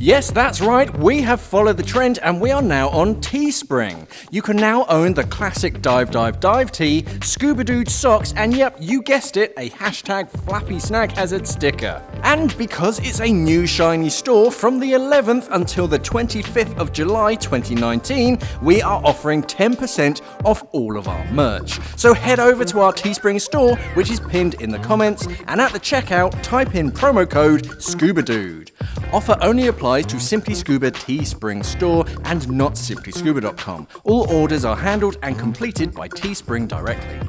Yes, that's right, we have followed the trend and we are now on Teespring. You can now own the classic dive tee, Scuba Dude socks, and yep, you guessed it, a hashtag Flappy Snack Hazard sticker. And because it's a new shiny store from the 11th until the 25th of July 2019, we are offering 10% off all of our merch. So head over to our Teespring store, which is pinned in the comments, and at the checkout, type in promo code SCUBADUDE. Offer only applies to Simply Scuba Teespring store and not simplyscuba.com. All orders are handled and completed by Teespring directly.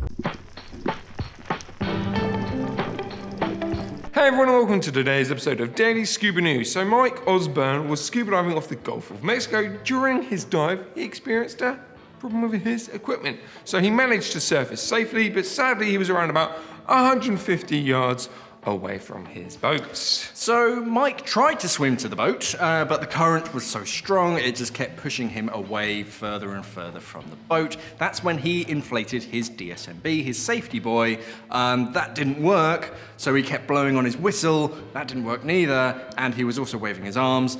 Hey everyone and welcome to today's episode of Daily Scuba News. So Mike Osborne was scuba diving off the Gulf of Mexico. During his dive, he experienced a problem with his equipment. So he managed to surface safely, but sadly he was around about 150 yards away from his boat. So Mike tried to swim to the boat, but the current was so strong it just kept pushing him away further and further from the boat. That's when he inflated his DSMB, his safety buoy. That didn't work, so he kept blowing on his whistle. That didn't work neither, and he was also waving his arms,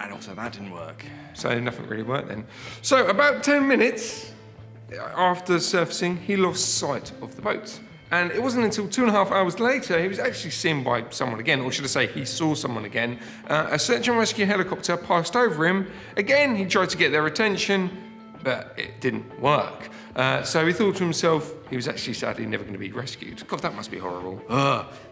and also that didn't work. So nothing really worked then. So about 10 minutes after surfacing, he lost sight of the boat. And it wasn't until 2.5 hours later he was actually seen by someone again, or should I say he saw someone again. A search and rescue helicopter passed over him. Again, he tried to get their attention, but it didn't work. So he thought to himself, he was actually sadly never going to be rescued. God, that must be horrible.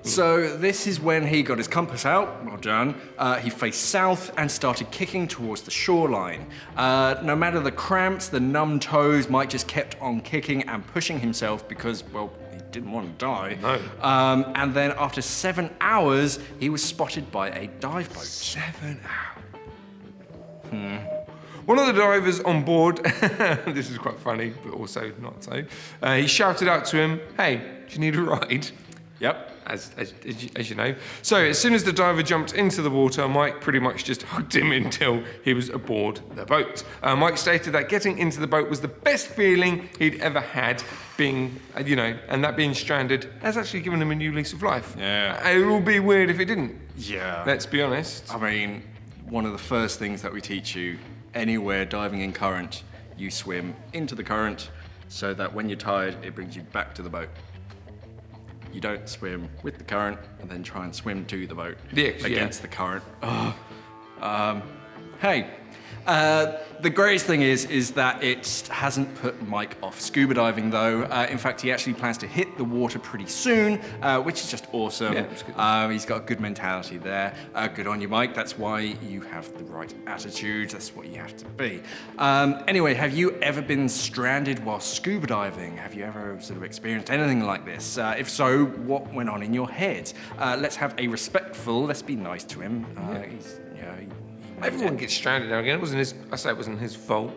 So this is when he got his compass out, well done. He faced south and started kicking towards the shoreline. No matter the cramps, the numb toes, Mike just kept on kicking and pushing himself because, well, didn't want to die. No. And then after 7 hours, he was spotted by a dive boat. 7 hours. One of the divers on board, this is quite funny, but also not so, he shouted out to him, "Hey, do you need a ride?" Yep. As you know. So as soon as the diver jumped into the water, Mike pretty much just hugged him until he was aboard the boat. Mike stated that getting into the boat was the best feeling he'd ever had, being, and that being stranded has actually given him a new lease of life. Yeah. It would be weird if it didn't. Yeah. Let's be honest. I mean, one of the first things that we teach you, anywhere diving in current, you swim into the current so that when you're tired, it brings you back to the boat. You don't swim with the current and then try and swim to the boat against the current. Hey, the greatest thing is that it hasn't put Mike off scuba diving though. In fact, he actually plans to hit the water pretty soon, which is just awesome. Yeah, he's got a good mentality there. Good on you, Mike. That's why you have the right attitude. That's what you have to be. Anyway, have you ever been stranded while scuba diving? Have you ever sort of experienced anything like this? If so, what went on in your head? Let's have a respectful, let's be nice to him. Everyone gets stranded now again. It wasn't his fault.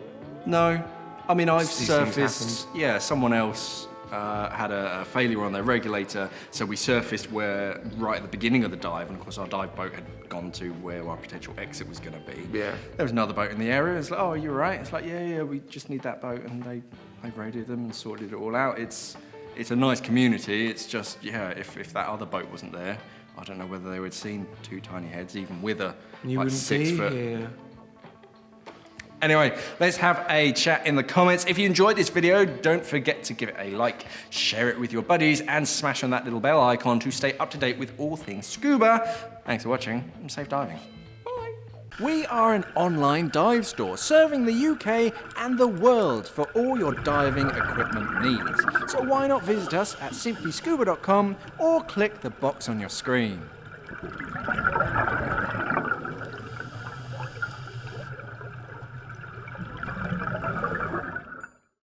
No. I mean, I've These things surfaced, someone else had a failure on their regulator, so we surfaced right at the beginning of the dive, and of course our dive boat had gone to where our potential exit was going to be. Yeah. There was another boat in the area. It's like, "Oh, you're right." It's like, yeah, we just need that boat, and they raided them and sorted it all out. It's a nice community. It's just, if that other boat wasn't there, I don't know whether they would have seen two tiny heads, even with a You like wouldn't 6 be foot. here. Anyway, let's have a chat in the comments. If you enjoyed this video, don't forget to give it a like, share it with your buddies, and smash on that little bell icon to stay up to date with all things scuba. Thanks for watching, and safe diving. Bye. We are an online dive store serving the UK and the world for all your diving equipment needs. So why not visit us at simplyscuba.com or click the box on your screen.